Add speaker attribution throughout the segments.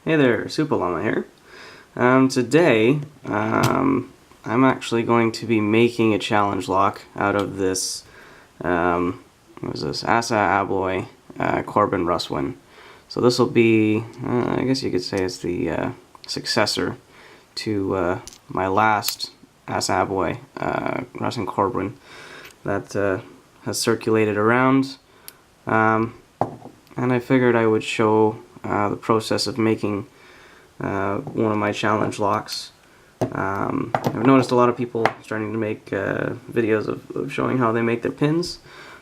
Speaker 1: Hey there, Super Llama here. Today, I'm actually going to be making a challenge lock out of this, what is this, ASSA Abloy Corbin Russwin. So this will be, I guess you could say it's the successor to my last ASSA Abloy Russwin Corbin that has circulated around. And I figured I would show the process of making one of my challenge locks. I've noticed a lot of people starting to make videos of showing how they make their pins,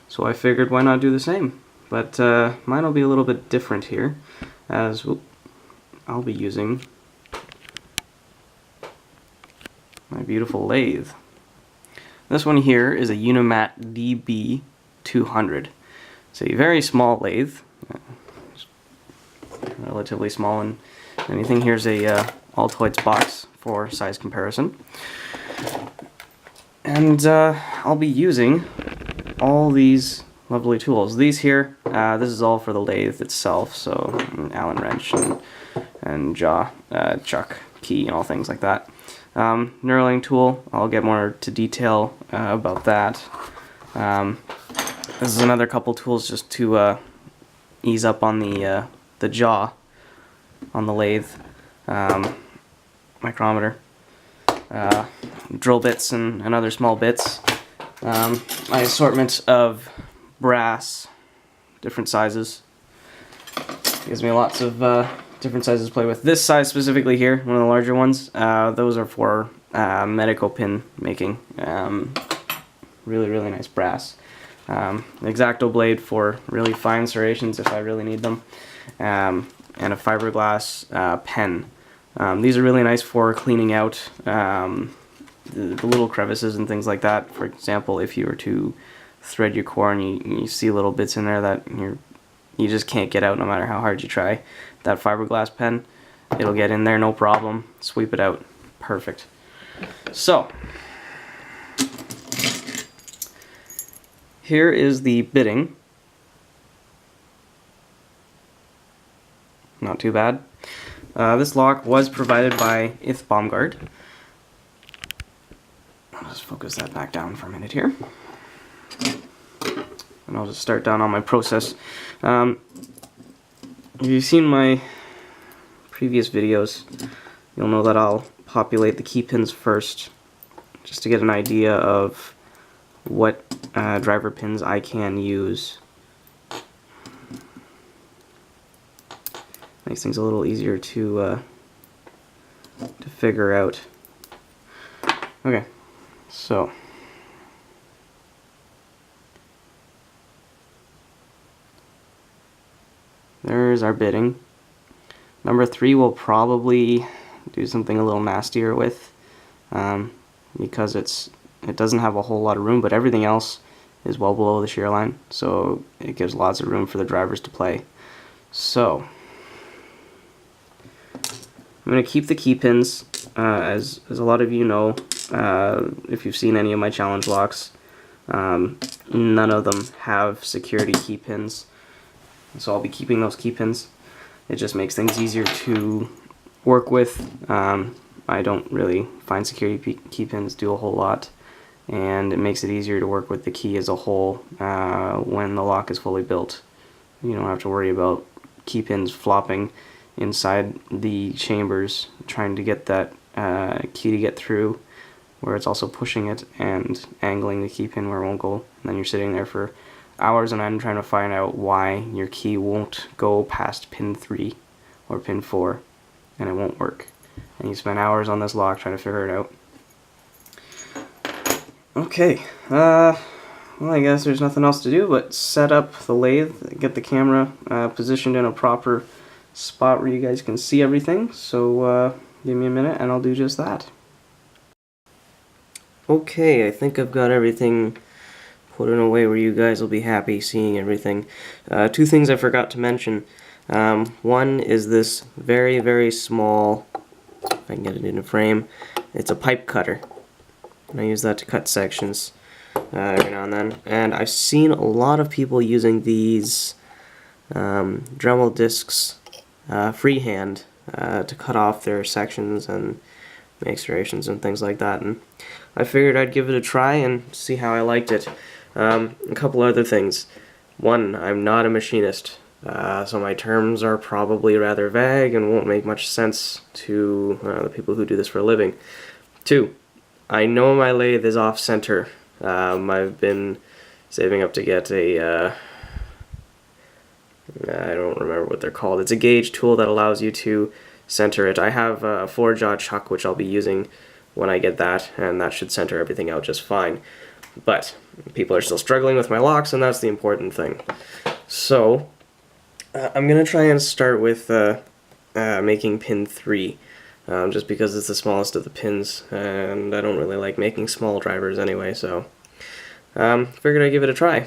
Speaker 1: so I figured why not do the same. But mine will be a little bit different here, as I'll be using my beautiful lathe. This one here is a Unimat DB200. It's a very small lathe, relatively small, and anything. Here's a Altoids box for size comparison. And I'll be using all these lovely tools. These here, this is all for the lathe itself, so Allen wrench and jaw, chuck, key, and all things like that. Knurling tool, I'll get more to detail about that. This is another couple tools just to ease up on the jaw on the lathe. Micrometer, drill bits and other small bits. My assortment of brass, different sizes. Gives me lots of different sizes to play with. This size specifically here, one of the larger ones, those are for medical pin making. Really nice brass. X-Acto blade for really fine serrations if I really need them. And a fiberglass pen. These are really nice for cleaning out the little crevices and things like that. For example, if you were to thread your core and you see little bits in there that you just can't get out no matter how hard you try, that fiberglass pen, it'll get in there no problem. Sweep it out. Perfect. So, here is the bitting. Not too bad. This lock was provided by Ith Baumgart. I'll just focus that back down for a minute here. And I'll just start down on my process. If you've seen my previous videos, you'll know that I'll populate the key pins first, just to get an idea of what driver pins I can use. Makes things a little easier to figure out. Okay, so there's our bitting. Number 3 we'll probably do something a little nastier with, because it doesn't have a whole lot of room, but everything else is well below the shear line, so it gives lots of room for the drivers to play. So I'm going to keep the key pins, as a lot of you know, if you've seen any of my challenge locks, none of them have security key pins, so I'll be keeping those key pins. It just makes things easier to work with. I don't really find security key pins do a whole lot, and it makes it easier to work with the key as a whole when the lock is fully built. You don't have to worry about key pins flopping inside the chambers trying to get that key to get through, where it's also pushing it and angling the key pin where it won't go, and then you're sitting there for hours on end trying to find out why your key won't go past pin 3 or pin 4 and it won't work, and you spend hours on this lock trying to figure it out. Okay, well, I guess there's nothing else to do but set up the lathe, get the camera positioned in a proper spot where you guys can see everything, so give me a minute and I'll do just that. Okay, I think I've got everything put in a way where you guys will be happy seeing everything. 2 things I forgot to mention. One is this very small, if I can get it in a frame, it's a pipe cutter. And I use that to cut sections every now and then. And I've seen a lot of people using these Dremel discs freehand to cut off their sections and make serrations and things like that, and I figured I'd give it a try and see how I liked it. A couple other things. One, I'm not a machinist, so my terms are probably rather vague and won't make much sense to the people who do this for a living. Two, I know my lathe is off-center. I've been saving up to get a, I don't remember what they're called. It's a gauge tool that allows you to center it. I have a 4-jaw chuck, which I'll be using when I get that, and that should center everything out just fine. But people are still struggling with my locks, and that's the important thing. So I'm going to try and start with making pin 3, just because it's the smallest of the pins, and I don't really like making small drivers anyway, so figured I'd give it a try.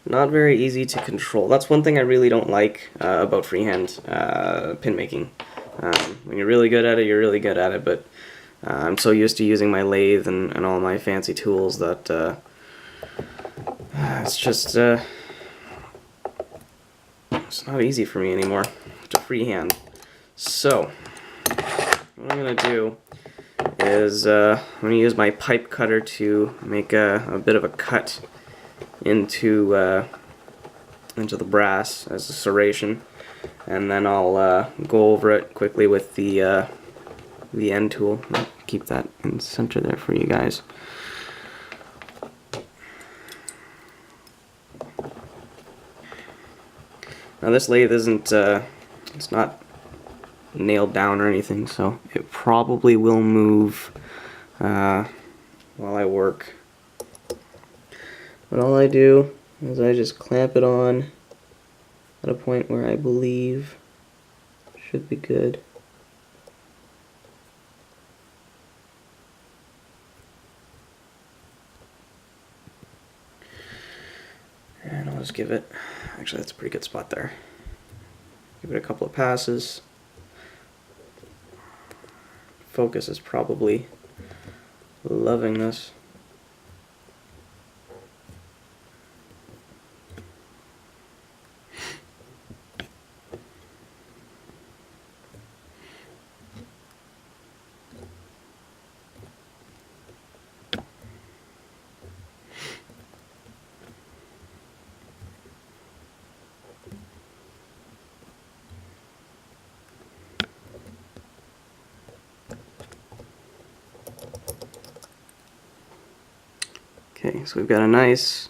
Speaker 1: Not very easy to control. That's one thing I really don't like about freehand pin making. When you're really good at it, you're really good at it, but I'm so used to using my lathe and all my fancy tools that it's just it's not easy for me anymore to freehand. So what I'm going to do is I'm going to use my pipe cutter to make a bit of a cut into the brass as a serration, and then I'll go over it quickly with the end tool. I'll keep that in the center there for you guys. Now this lathe isn't it's not nailed down or anything, so it probably will move while I work. But all I do is I just clamp it on at a point where I believe should be good. And I'll just give it, actually that's a pretty good spot there. Give it a couple of passes. Focus is probably loving this. Okay, so we've got a nice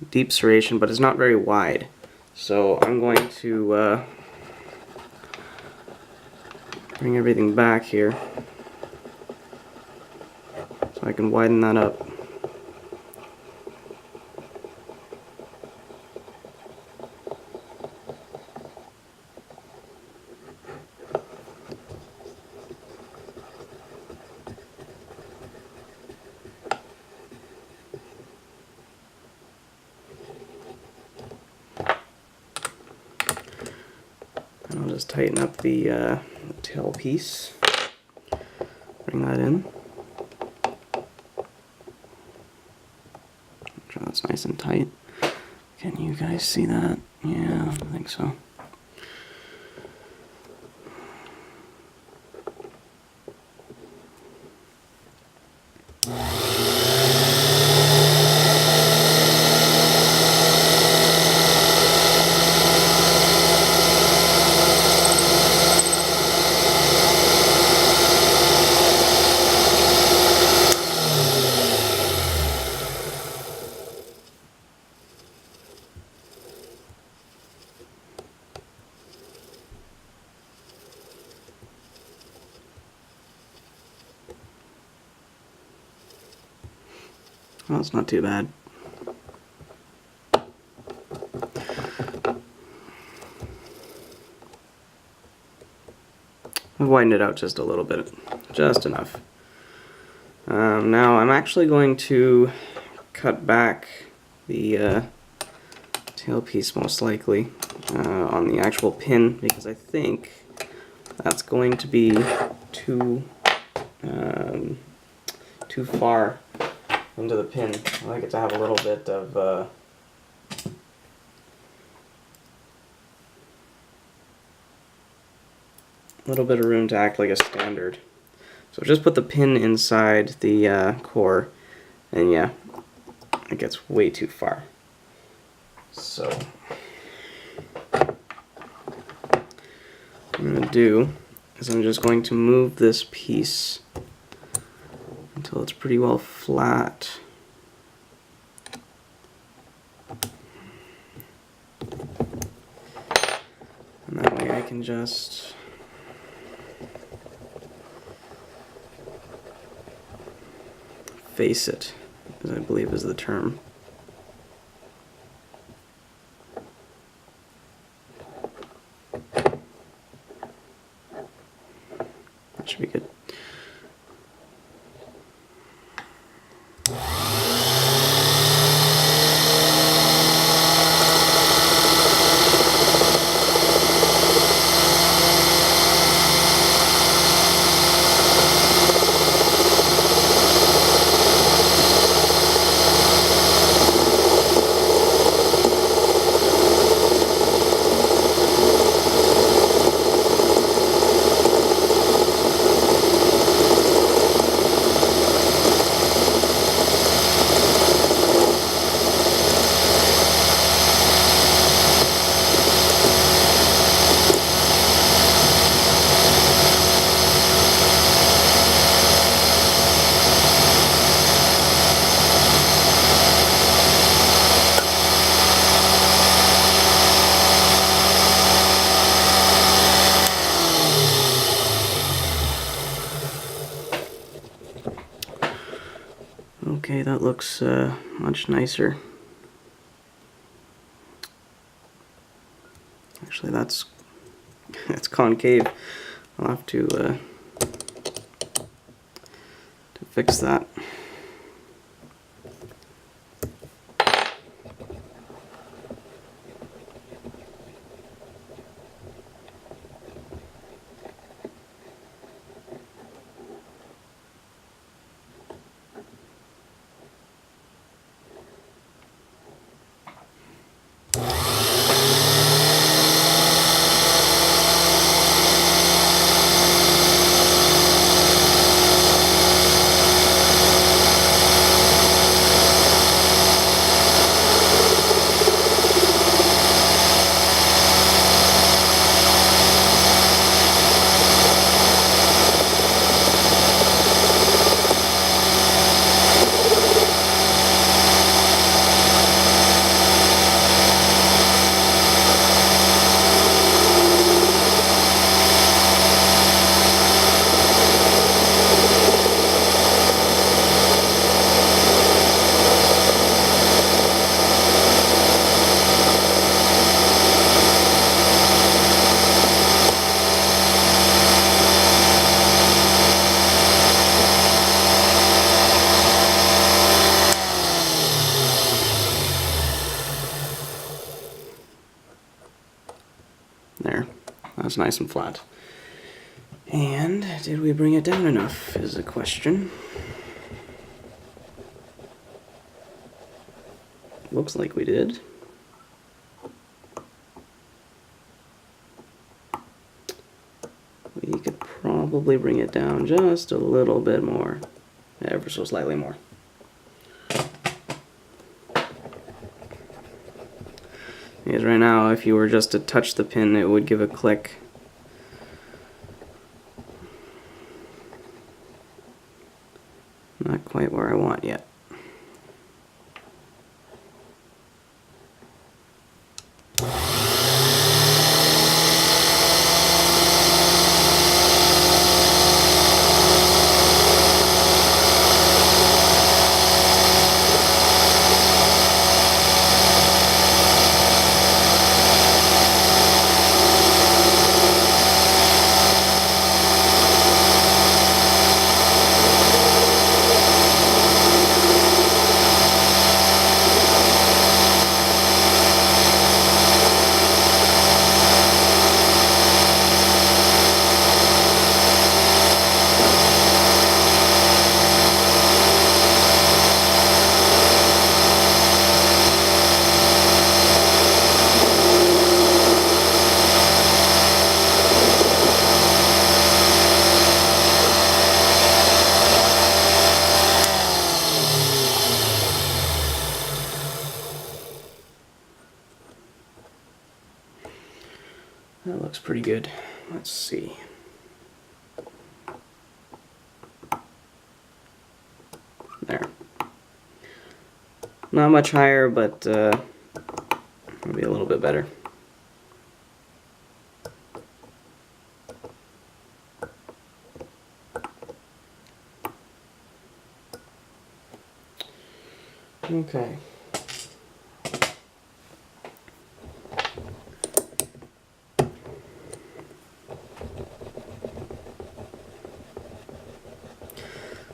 Speaker 1: deep serration, but it's not very wide. So I'm going to bring everything back here so I can widen that up. I'll just tighten up the tail piece, bring that in. Make sure that's nice and tight. Can you guys see that? Yeah, I think so. Well, it's not too bad. I've widened it out just a little bit, just enough. Now I'm actually going to cut back the tailpiece most likely on the actual pin, because I think that's going to be too far into the pin. I like it to have a little bit of room to act like a standard. So just put the pin inside the core, and yeah, it gets way too far. So what I'm going to do is I'm just going to move this piece until it's pretty well flat. And that way I can just face it, as I believe is the term. That should be good. Okay, that looks much nicer. Actually, that's concave. I'll have to fix that. There, that's nice and flat. And did we bring it down enough is a question. Looks like we did. We could probably bring it down just a little bit more, ever so slightly more. Because right now, if you were just to touch the pin, it would give a click. Not quite where I want yet. That looks pretty good. Let's see. There. Not much higher, but maybe a little bit better. Okay.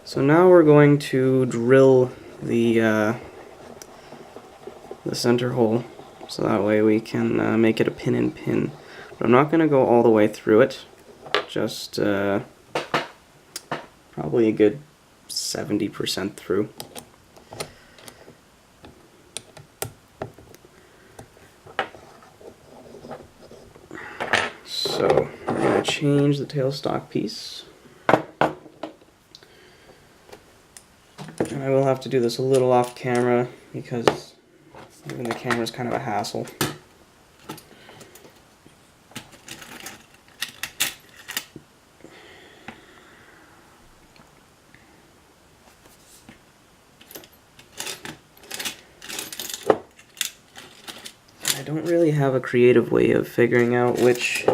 Speaker 1: So now we're going to drill the center hole, so that way we can make it a pin-in-pin. But I'm not going to go all the way through it, just probably a good 70% through. So we're going to change the tailstock piece. And I will have to do this a little off camera because even the camera is kind of a hassle. I don't really have a creative way of figuring out which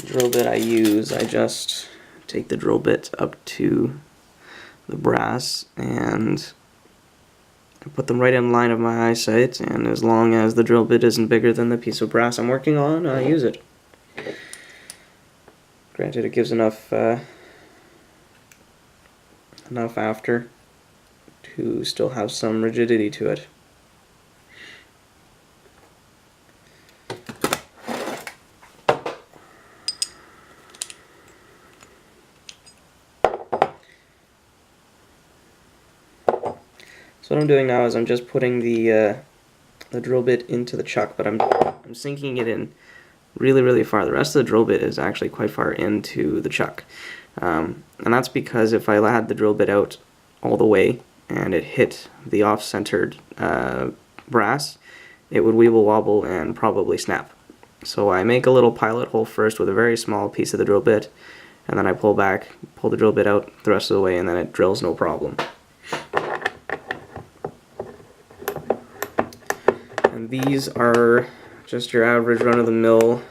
Speaker 1: drill bit I use. I just take the drill bit up to the brass and I put them right in line of my eyesight, and as long as the drill bit isn't bigger than the piece of brass I'm working on, I use it. Granted, it gives enough after to still have some rigidity to it. So what I'm doing now is I'm just putting the drill bit into the chuck, but I'm sinking it in really far. The rest of the drill bit is actually quite far into the chuck, and that's because if I had the drill bit out all the way and it hit the off-centered brass, it would weeble wobble and probably snap. So I make a little pilot hole first with a very small piece of the drill bit, and then I pull the drill bit out the rest of the way, and then it drills no problem. And these are just your average run-of-the-mill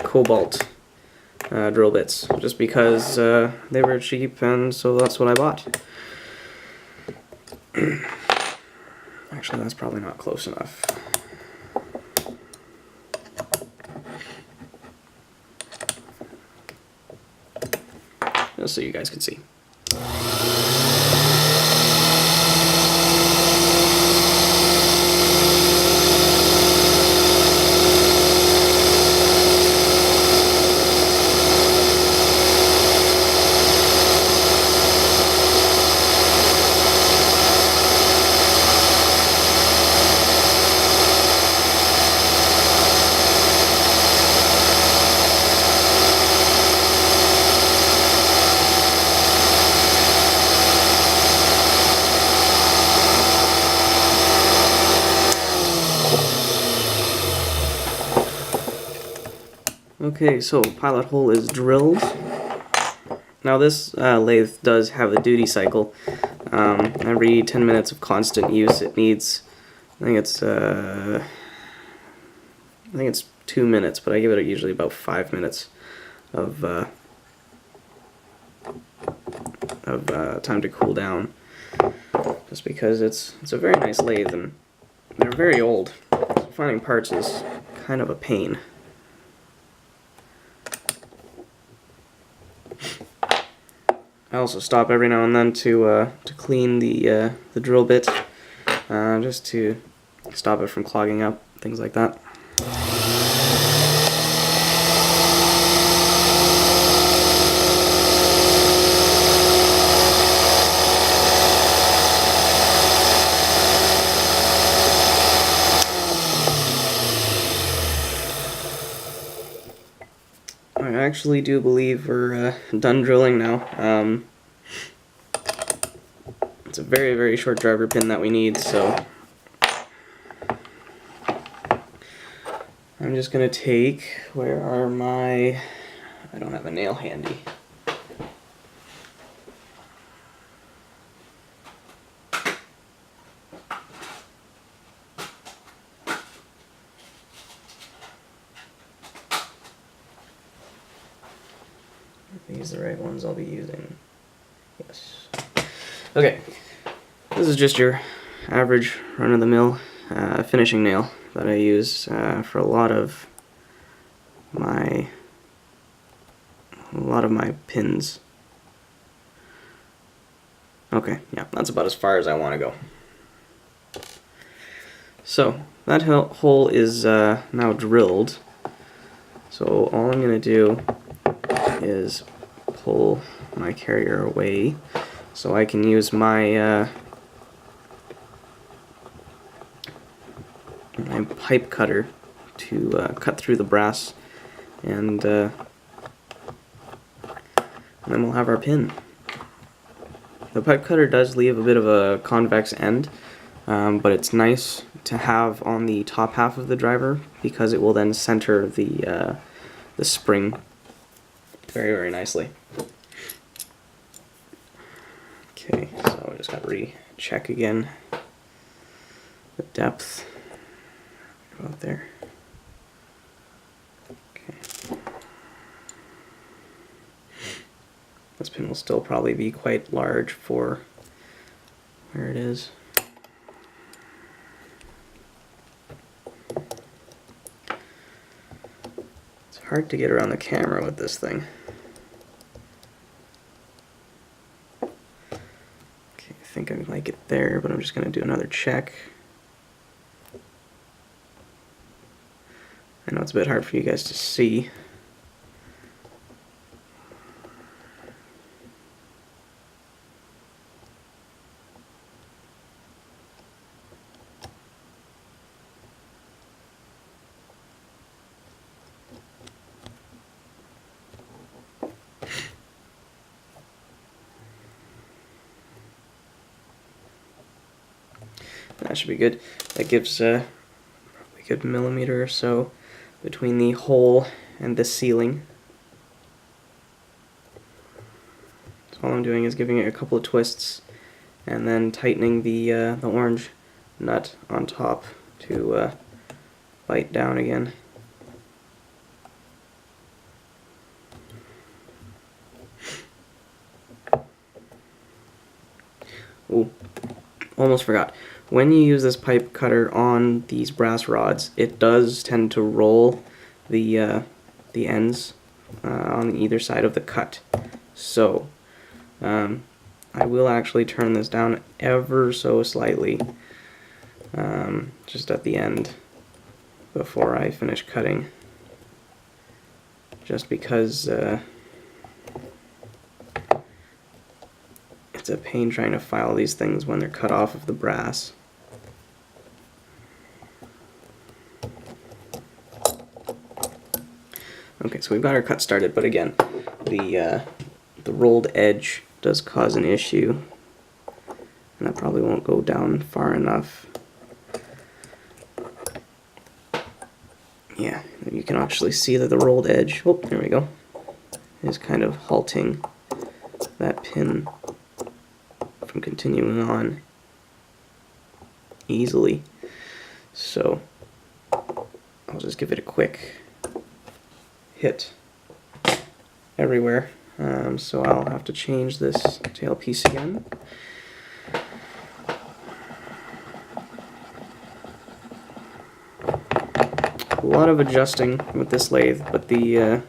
Speaker 1: cobalt drill bits, just because they were cheap, and so that's what I bought. Actually, that's probably not close enough. Just so you guys can see. Okay, so pilot hole is drilled. Now this lathe does have a duty cycle. Every 10 minutes of constant use it needs, I think it's 2 minutes, but I give it usually about 5 minutes of time to cool down. Just because it's a very nice lathe and they're very old. So finding parts is kind of a pain. I also stop every now and then to clean the drill bit, just to stop it from clogging up, things like that. I actually do believe we're done drilling now. It's a very short driver pin that we need, so I'm just going to take, where are my, I don't have a nail handy. Are these the right ones I'll be using? Yes. Okay, this is just your average run-of-the-mill finishing nail that I use for a lot of my pins. Okay, yeah, that's about as far as I want to go. So that hole is now drilled. So all I'm going to do is pull my carrier away so I can use my my pipe cutter to cut through the brass, and then we'll have our pin. The pipe cutter does leave a bit of a convex end, but it's nice to have on the top half of the driver because it will then center the spring very, very nicely. Okay, so I just got to recheck again the depth about there. Okay. This pin will still probably be quite large for where it is. It's hard to get around the camera with this thing. Okay, I think I might get there, but I'm just going to do another check. I know it's a bit hard for you guys to see. That should be good. That gives probably a good millimeter or so between the hole and the ceiling. So all I'm doing is giving it a couple of twists and then tightening the orange nut on top to bite down again. Ooh, almost forgot. When you use this pipe cutter on these brass rods, it does tend to roll the ends on either side of the cut. So I will actually turn this down ever so slightly just at the end before I finish cutting, just because it's a pain trying to file these things when they're cut off of the brass. Okay, so we've got our cut started, but again, the rolled edge does cause an issue, and that probably won't go down far enough. Yeah, you can actually see that the rolled edge, oh, there we go, is kind of halting that pin from continuing on easily. So I'll just give it a quick hit everywhere. So I'll have to change this tailpiece again. A lot of adjusting with this lathe, but the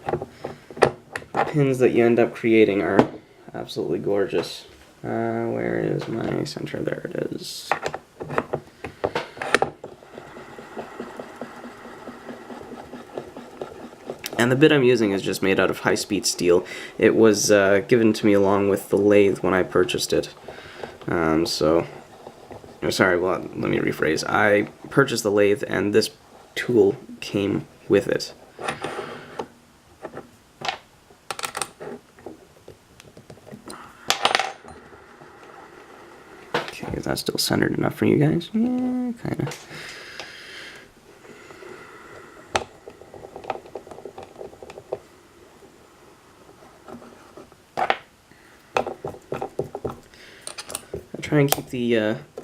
Speaker 1: pins that you end up creating are absolutely gorgeous. Where is my center? There it is. And the bit I'm using is just made out of high-speed steel. It was given to me along with the lathe when I purchased it. Sorry, well, let me rephrase. I purchased the lathe and this tool came with it. Okay, is that still centered enough for you guys? Yeah, kind of. try and keep the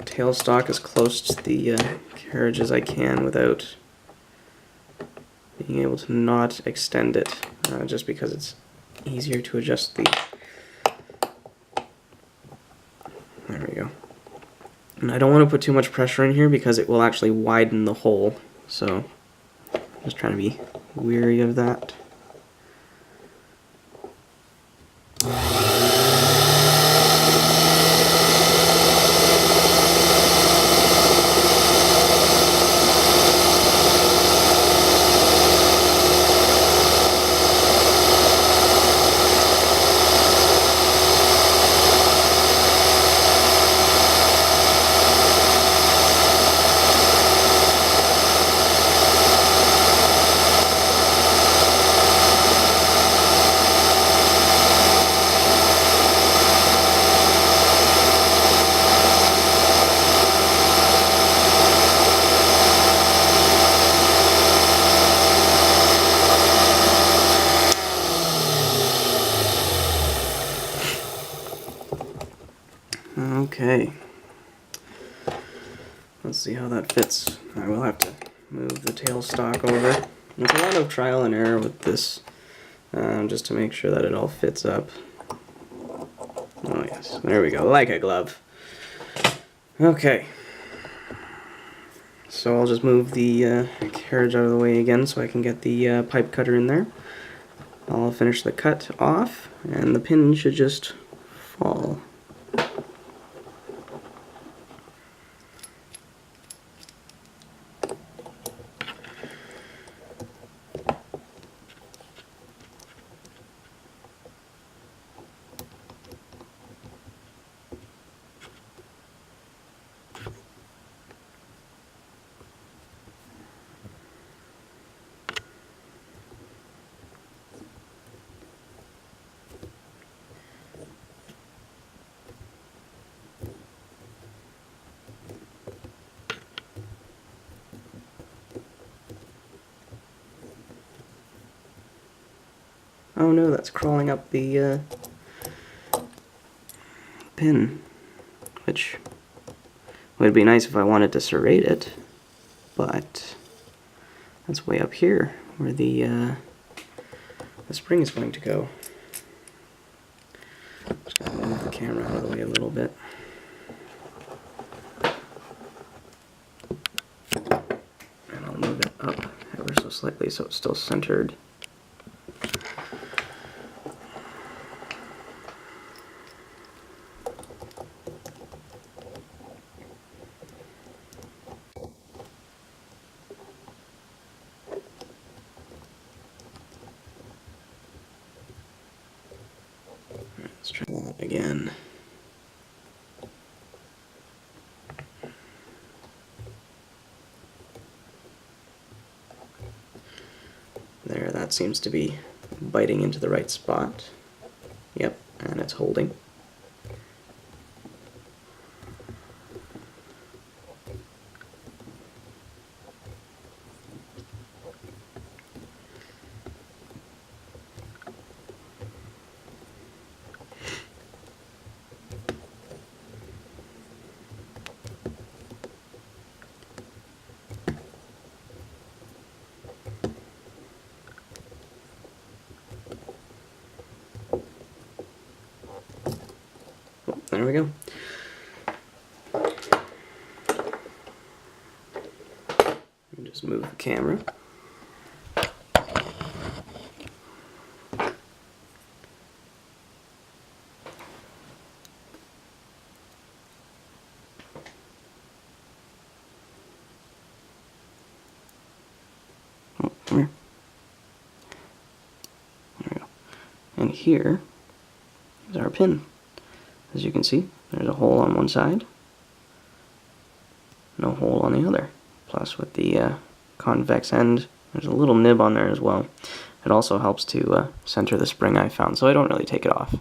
Speaker 1: tailstock as close to the carriage as I can without being able to not extend it, just because it's easier to adjust the... There we go. And I don't want to put too much pressure in here because it will actually widen the hole, so I'm just trying to be wary of that. Okay, let's see how that fits. I will have to move the tailstock over. There's a lot of trial and error with this, just to make sure that it all fits up. Oh yes, there we go, like a glove. Okay, so I'll just move the carriage out of the way again so I can get the pipe cutter in there. I'll finish the cut off, and the pin should just fall. Oh no, that's crawling up the pin, which would be nice if I wanted to serrate it, but that's way up here where the spring is going to go. Just gonna move the camera out of the way a little bit. And I'll move it up ever so slightly so it's still centered. Let's try that again. There, that seems to be biting into the right spot. Yep, and it's holding. There we go. Just move the camera. Oh, come here. There we go. And here is our pin. As you can see, there's a hole on one side, no hole on the other. Plus with the convex end, there's a little nib on there as well. It also helps to center the spring I found, so I don't really take it off.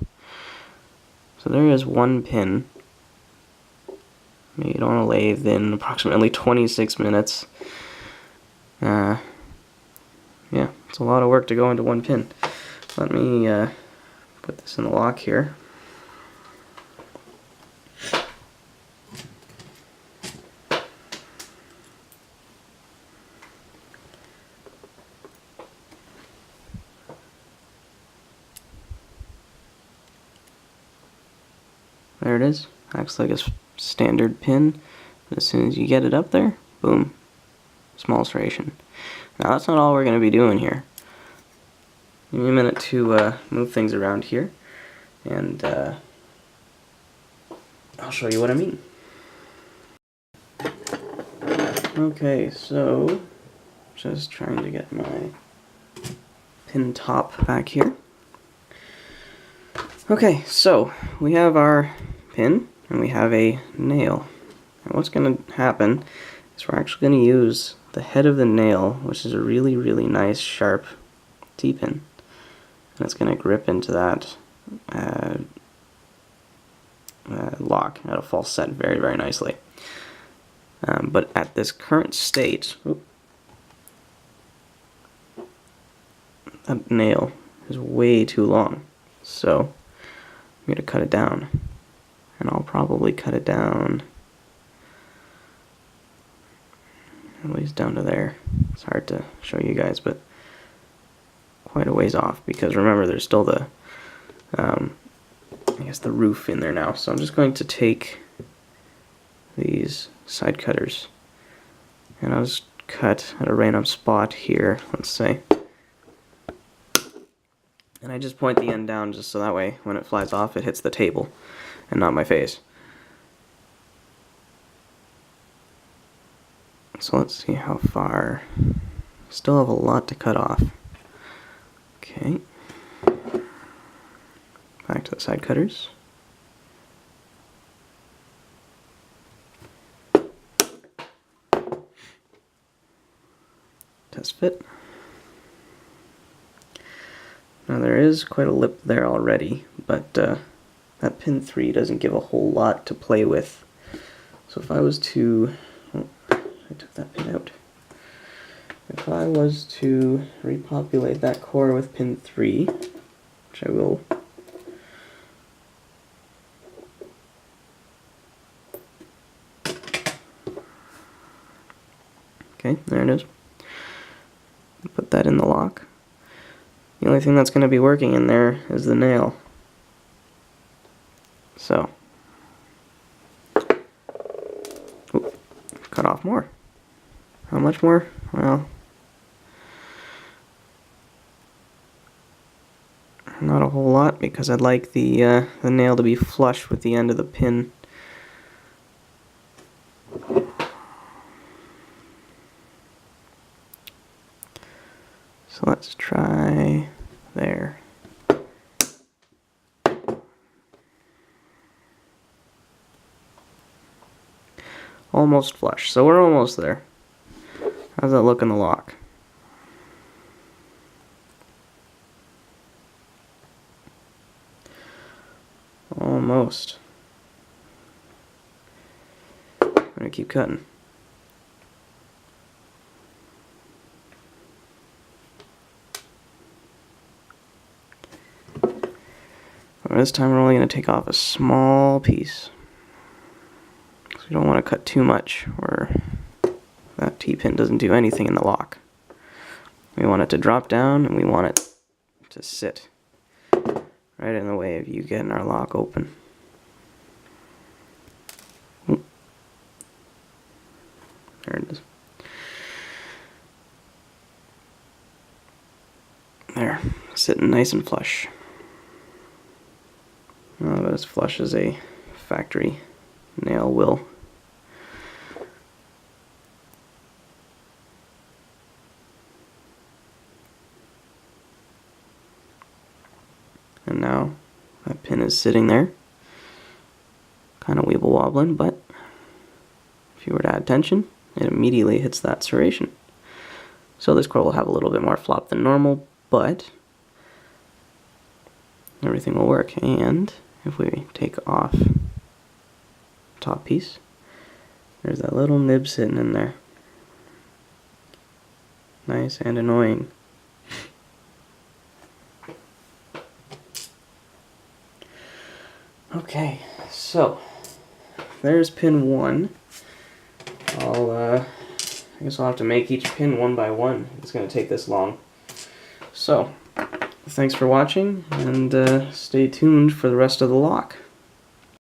Speaker 1: So there is one pin made on a lathe in approximately 26 minutes. Yeah, it's a lot of work to go into one pin. Let me put this in the lock here. there it is. Acts like a standard pin. As soon as you get it up there, boom, small serration. Now that's not all we're going to be doing here. Give me a minute to move things around here, and I'll show you what I mean. Okay, so just trying to get my pin top back here. Okay, so we have our pin and we have a nail. And what's going to happen is we're actually going to use the head of the nail, which is a really, really nice sharp T-pin. And it's going to grip into that lock. That'll fall set very, very nicely. But at this current state, that nail is way too long. So I'm going to cut it down. And I'll probably cut it down at least down to there. It's hard to show you guys, but quite a ways off, because remember there's still the I guess the roof in there now. So I'm just going to take these side cutters and I'll just cut at a random spot here, let's say. And I just point the end down just so that way when it flies off it hits the table and not my face. So let's see how far. Still have a lot to cut off. Okay. Back to the side cutters. Test fit. Now there is quite a lip there already, but that pin 3 doesn't give a whole lot to play with. So if I was to, oh, I took that pin out. If I was to repopulate that core with pin 3, which I will. Okay, there it is. Put that in the lock. The only thing that's going to be working in there is the nail. So, oop, cut off more. How much more? Well, not a whole lot, because I'd like the nail to be flush with the end of the pin. So let's try there. Almost flush, so we're almost there. How's that look in the lock? Almost. I'm gonna keep cutting. This time we're only going to take off a small piece. So we don't want to cut too much, or that T-pin doesn't do anything in the lock. We want it to drop down, and we want it to sit right in the way of you getting our lock open. Oop. There it is. There, sitting nice and flush. About as flush as a factory nail will. And now that pin is sitting there, kind of weeble wobbling, but if you were to add tension, it immediately hits that serration. So this core will have a little bit more flop than normal, but everything will work. And if we take off the top piece, there's that little nib sitting in there. Nice and annoying. Okay, so there's pin 1. I guess I'll have to make each pin one by one. It's going to take this long. So, thanks for watching, and stay tuned for the rest of the lock.